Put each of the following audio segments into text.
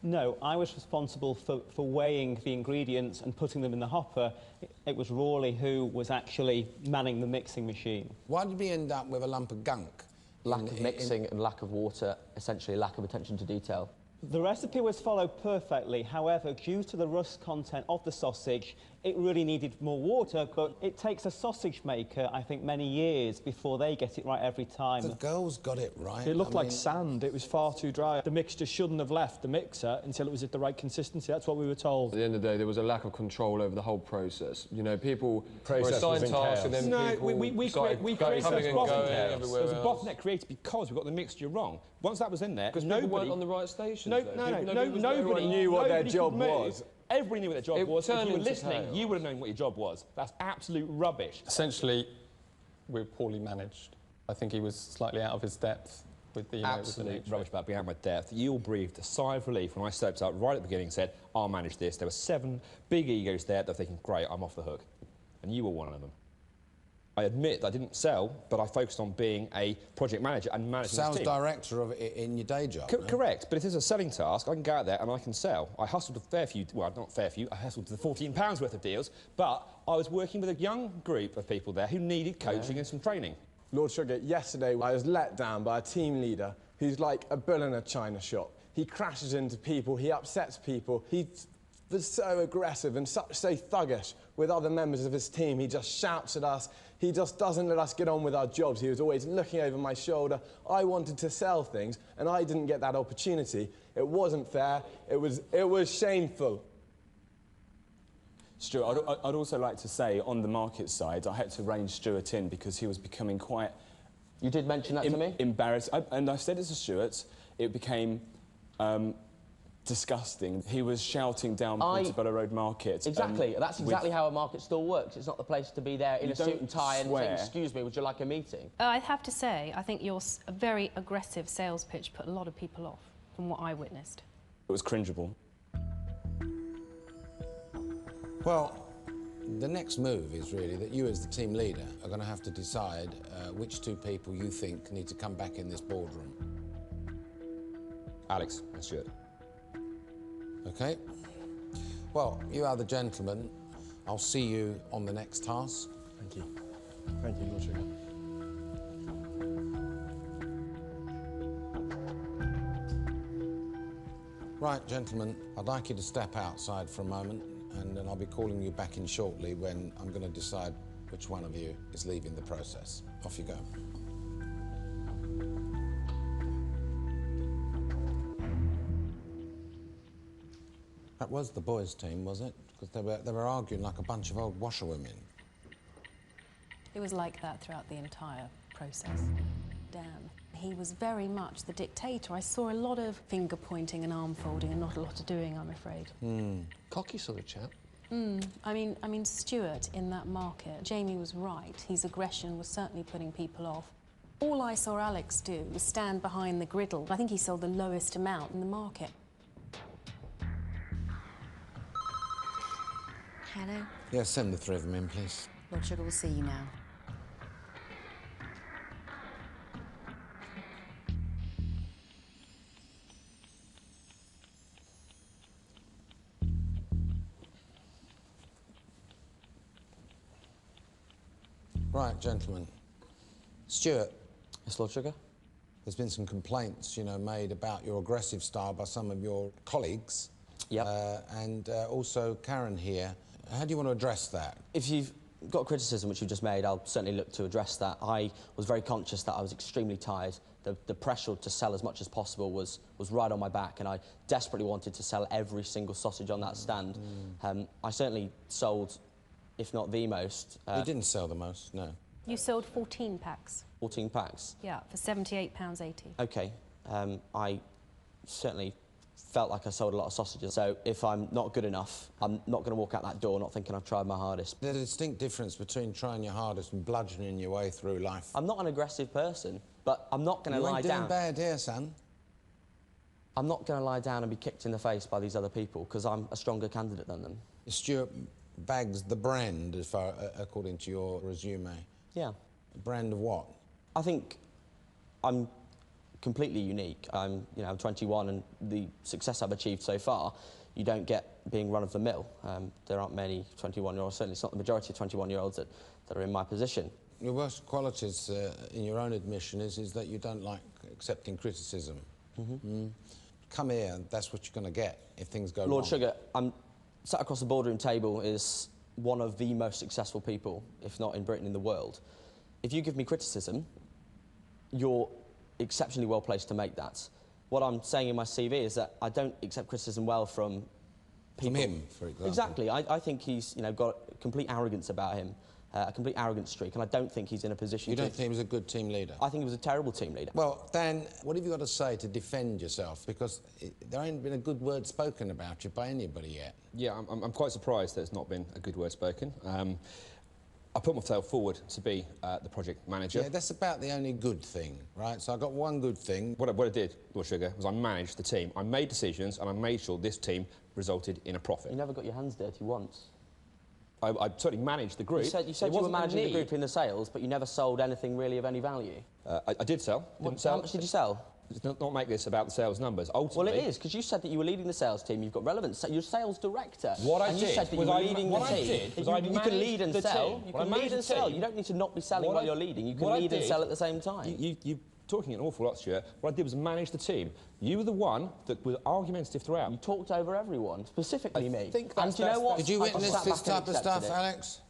No, I was responsible for weighing the ingredients and putting them in the hopper. It was Rawley who was actually manning the mixing machine. Why did we end up with a lump of gunk? Lack of mixing and lack of water, essentially lack of attention to detail. The recipe was followed perfectly, however, due to the rust content of the sausage, it really needed more water, but it takes a sausage maker, I think, many years before they get it right every time. The girls got it right. It looked like sand. It was far too dry. The mixture shouldn't have left the mixer until it was at the right consistency. That's what we were told. At the end of the day, there was a lack of control over the whole process. You know, people were was assigned in tasks chaos. and then No, people we started created coming and going there everywhere was a else. bottleneck created because we got the mixture wrong. Once that was in there, Because nobody people weren't on the right stations. nobody knew what their job could move. was. Everybody knew what their job It was. If turned you were into listening, chaos. you would have known what your job was. That's absolute rubbish. Essentially, we're poorly managed. I think he was slightly out of his depth with the, Absolute rubbish about being out of my depth. You all breathed a sigh of relief when I stepped up right at the beginning and said, I'll manage this. There were 7 big egos there that were thinking, great, I'm off the hook. And you were one of them. I admit that I didn't sell, but I focused on being a project manager and managing the Sales team. director of it in your day job. No? Correct, but if there's a selling task, I can go out there and I can sell. I hustled a fair few, well, not fair few, I hustled to the £14 worth of deals, but I was working with a young group of people there who needed coaching and some training. Lord Sugar, yesterday I was let down by a team leader who's like a bull in a china shop. He crashes into people, he upsets people, he was so aggressive and so thuggish with other members of his team. He just shouts at us, he just doesn't let us get on with our jobs. He was always looking over my shoulder. I wanted to sell things and I didn't get that opportunity. It wasn't fair, it was shameful. Stuart, I'd also like to say, on the market side, I had to rein Stuart in because he was becoming quite... You did mention that to me? Embarrassed. And I said it to Stuart, it became disgusting. He was shouting down Portobello Road Market. Exactly. That's exactly how a market stall works. It's not the place to be there in a suit and tie and say, excuse me, would you like a meeting? I have to say, I think your very aggressive sales pitch put a lot of people off, from what I witnessed. It was cringeable. Well, the next move is really that you as the team leader are going to have to decide which 2 people you think need to come back in this boardroom. Alex and Stuart. OK? Well, you are the gentleman. I'll see you on the next task. Thank you. Thank you, Lord Sugar. Right, gentlemen, I'd like you to step outside for a moment, and then I'll be calling you back in shortly when I'm going to decide which one of you is leaving the process. Off you go. That was the boys' team, was it? Because they were arguing like a bunch of old washerwomen. It was like that throughout the entire process. Dan, he was very much the dictator. I saw a lot of finger-pointing and arm-folding and not a lot of doing, I'm afraid. Cocky sort of chap. I mean, Stuart, in that market, Jamie was right. His aggression was certainly putting people off. All I saw Alex do was stand behind the griddle. I think he sold the lowest amount in the market. Hello? Yeah, send the 3 of them in, please. Lord Sugar will see you now. Right, gentlemen. Stuart. Yes, Lord Sugar? There's been some complaints, you know, made about your aggressive style by some of your colleagues. Yep. And also Karen here. How do you want to address that? If you've got criticism which you've just made, I'll certainly look to address that. I was very conscious that I was extremely tired. The pressure to sell as much as possible was right on my back, and I desperately wanted to sell every single sausage on that stand. I certainly sold, if not the most... You didn't sell the most, no. You sold 14 packs. 14 packs? Yeah, for £78.80. OK. I certainly felt like I sold a lot of sausages, so if I'm not good enough, I'm not going to walk out that door not thinking I've tried my hardest. There's a distinct difference between trying your hardest and bludgeoning your way through life. I'm not an aggressive person, but I'm not going to lie down. You ain't doing bad here, son. I'm not going to lie down and be kicked in the face by these other people, because I'm a stronger candidate than them. Stuart bags the brand, as far according to your resume. Yeah. A brand of what? I think I'm completely unique. I'm 21, and the success I've achieved so far, you don't get being run-of-the-mill. There aren't many 21-year-olds, certainly it's not the majority of 21-year-olds that are in my position. Your worst qualities, in your own admission, is that you don't like accepting criticism. Come here, and that's what you're going to get if things go wrong. Lord Sugar, I'm sat across the boardroom table is one of the most successful people, if not in Britain, in the world. If you give me criticism, you're exceptionally well placed to make that. What I'm saying in my CV is that I don't accept criticism well from people. From him, for example. Exactly. I think he's got complete arrogance about him, a complete arrogance streak, and I don't think he's in a position You don't think he was a good team leader? I think he was a terrible team leader. Well, Dan, what have you got to say to defend yourself? Because there ain't been a good word spoken about you by anybody yet. Yeah, I'm quite surprised there's not been a good word spoken. I put myself forward to be the project manager. Yeah, that's about the only good thing, right? So I got one good thing. What I did, Lord Sugar, was I managed the team. I made decisions and I made sure this team resulted in a profit. You never got your hands dirty once. I certainly managed the group. You said you were managing the group in the sales, but you never sold anything really of any value. I did sell. How much did you sell? Let's not make this about the sales numbers. Ultimately, well, it is, because you said that you were leading the sales team. You've got relevance. You're sales director. What I and did you said that you were leading the team. You can lead and sell. You can lead and sell. You don't need to not be selling while you're leading. You can lead and sell at the same time. You're talking an awful lot, Stuart. What I did was manage the team. You were the one that was argumentative throughout. You talked over everyone, specifically me. And do you know what? Did you witness this type of stuff, Alex?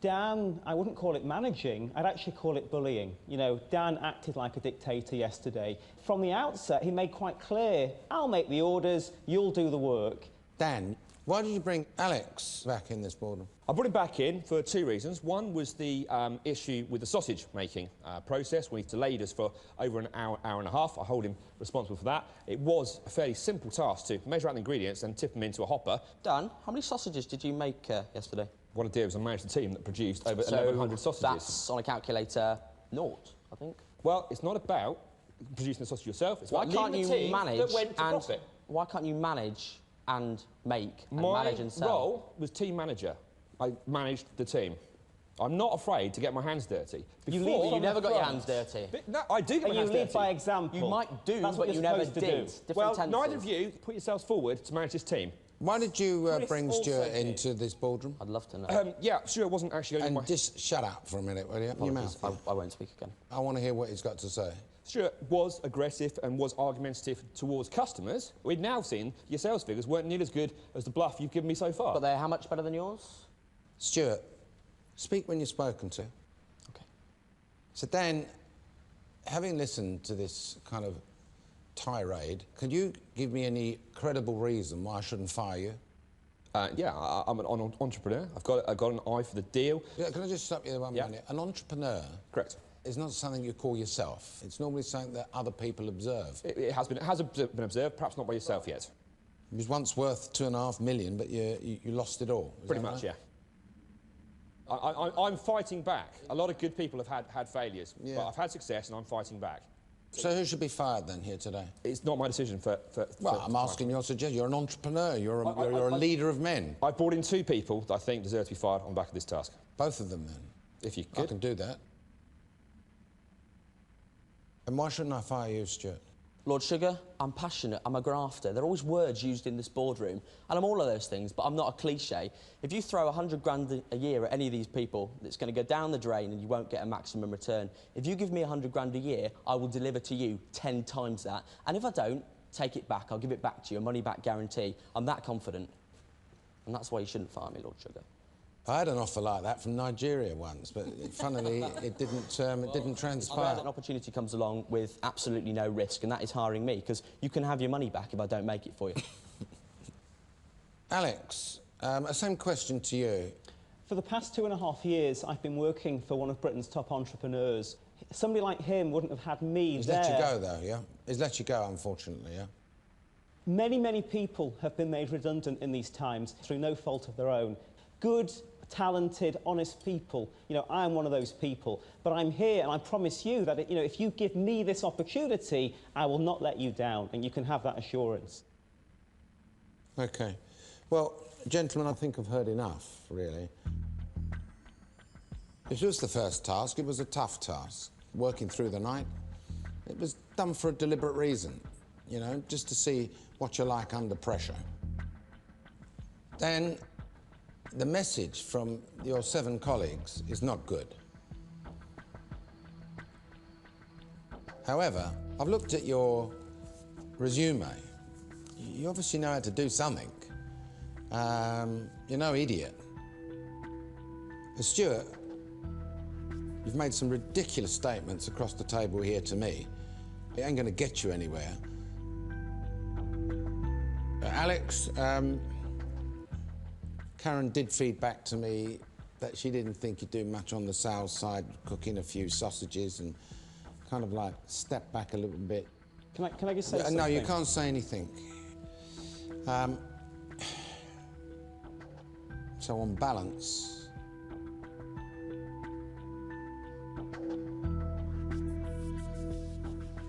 Dan, I wouldn't call it managing, I'd actually call it bullying. You know, Dan acted like a dictator yesterday. From the outset, he made quite clear, I'll make the orders, you'll do the work. Dan, why did you bring Alex back in this boardroom? I brought him back in for two reasons. One was the issue with the sausage-making process. We delayed us for over an hour, hour and a half. I hold him responsible for that. It was a fairly simple task to measure out the ingredients and tip them into a hopper. Dan, how many sausages did you make yesterday? What I did was I managed the team that produced over 1,100 sausages. That's, on a calculator, naught, I think. Well, it's not about producing the sausage yourself. It's about leading the team that went to profit. Why can't you manage and make and My manage and sell? role was team manager. I managed the team. I'm not afraid to get my hands dirty. You never got your hands dirty. No, I do get my hands dirty. You lead by example. You might do, That's but you never did. Well, neither of you put yourselves forward to manage this team. Why did you bring Stuart into this boardroom? I'd love to know. Yeah, Stuart wasn't actually going to And just shut up for a minute, will you? Open your mouth. I won't speak again. I want to hear what he's got to say. Stuart was aggressive and was argumentative towards customers. We'd now seen your sales figures weren't nearly as good as the bluff you've given me so far. But they're how much better than yours? Stuart, speak when you're spoken to. OK. So, Dan, having listened to this kind of tirade, can you give me any credible reason why I shouldn't fire you? Yeah, I'm an entrepreneur. I've got an eye for the deal. Yeah, can I just stop you there 1 minute? An entrepreneur... Correct. It's not something you call yourself. It's normally something that other people observe. It has been observed, perhaps not by yourself yet. It was once worth $2.5 million, but you lost it all. Pretty much, yeah. I'm fighting back. A lot of good people have had failures, but I've had success and I'm fighting back. So who should be fired then here today? It's not my decision Well, I'm asking your suggestion. You're an entrepreneur. You're a leader of men. I've brought in two people that I think deserve to be fired on the back of this task. Both of them, then? If you could. I can do that. And why shouldn't I fire you, Stuart? Lord Sugar, I'm passionate, I'm a grafter. There are always words used in this boardroom, and I'm all of those things, but I'm not a cliche. If you throw 100 grand a year at any of these people, it's going to go down the drain and you won't get a maximum return. If you give me 100 grand a year, I will deliver to you 10 times that. And if I don't, take it back. I'll give it back to you, a money-back guarantee. I'm that confident. And that's why you shouldn't fire me, Lord Sugar. I had an offer like that from Nigeria once, but funnily, it didn't transpire. I'm glad an opportunity comes along with absolutely no risk, and that is hiring me, because you can have your money back if I don't make it for you. Alex, same question to you. For the past 2.5 years, I've been working for one of Britain's top entrepreneurs. Somebody like him wouldn't have had me He's there. let you go, though, yeah? He's let you go, unfortunately, yeah? Many, many people have been made redundant in these times through no fault of their own. Good, talented, honest people. You know, I'm one of those people. But I'm here, and I promise you that, you know, if you give me this opportunity, I will not let you down, and you can have that assurance. OK. Well, gentlemen, I think I've heard enough, really. This was the first task. It was a tough task. Working through the night, It was done for a deliberate reason, you know, just to see what you're like under pressure. Then, the message from your 7 colleagues is not good. However, I've looked at your resume. You obviously know how to do something. You're no idiot. As Stuart, you've made some ridiculous statements across the table here to me. It ain't gonna get you anywhere. Alex, Karen did feed back to me that she didn't think you'd do much on the sales side, cooking a few sausages and kind of like step back a little bit. Can I just say something? No, you can't say anything. So on balance,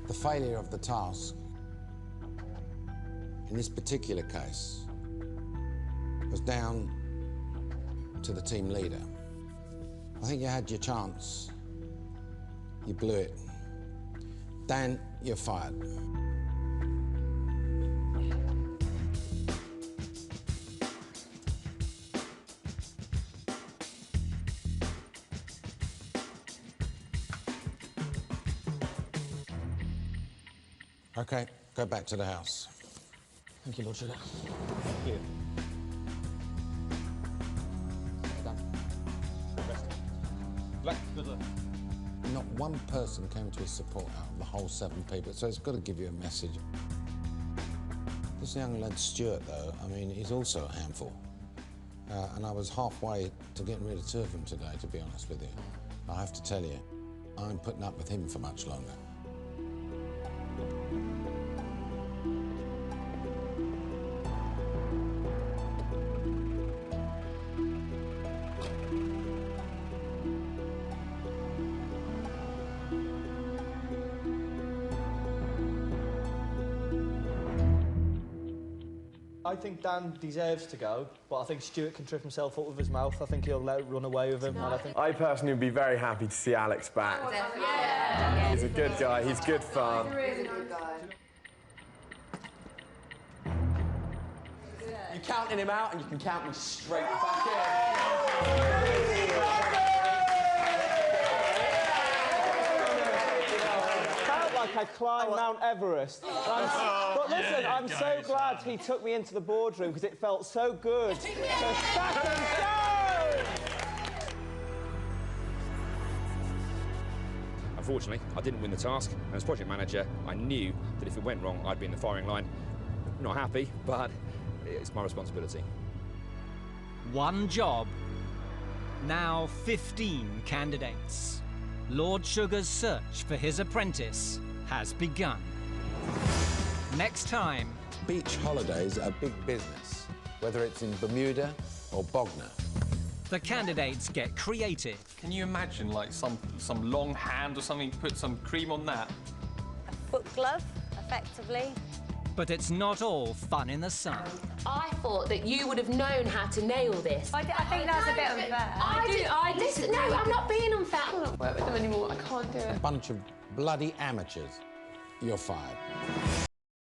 the failure of the task in this particular case was down to the team leader. I think you had your chance. You blew it. Dan, you're fired. Okay, go back to the house. Thank you, Lord Sugar. Thank you. Good luck. Not one person came to his support out of the whole 7 people, so it's got to give you a message. This young lad, Stuart, though, I mean, he's also a handful. And I was halfway to getting rid of 2 of them today, to be honest with you. I have to tell you, I ain't putting up with him for much longer. I think Dan deserves to go, but I think Stuart can trip himself up with his mouth. I think he'll let it run away with him. And I personally would be very happy to see Alex back. Yeah. He's a good guy, he's good fun. He's a really good guy. You're counting him out and you can count me straight back in. Felt like I climbed Mount Everest. But listen, I'm so glad he took me into the boardroom because it felt so good to stack and go! Unfortunately, I didn't win the task, and as project manager, I knew that if it went wrong, I'd be in the firing line. Not happy, but it's my responsibility. One job, now 15 candidates. Lord Sugar's search for his apprentice has begun. Next time... Beach holidays are big business, whether it's in Bermuda or Bognor. The candidates get creative. Can you imagine, like, some long hand or something, put some cream on that? A foot glove, effectively. But it's not all fun in the sun. I thought that you would have known how to nail this. I think that's a bit unfair. Listen, no, I'm not being unfair. I don't work with them anymore. I can't do it. A bunch of bloody amateurs. You're fired.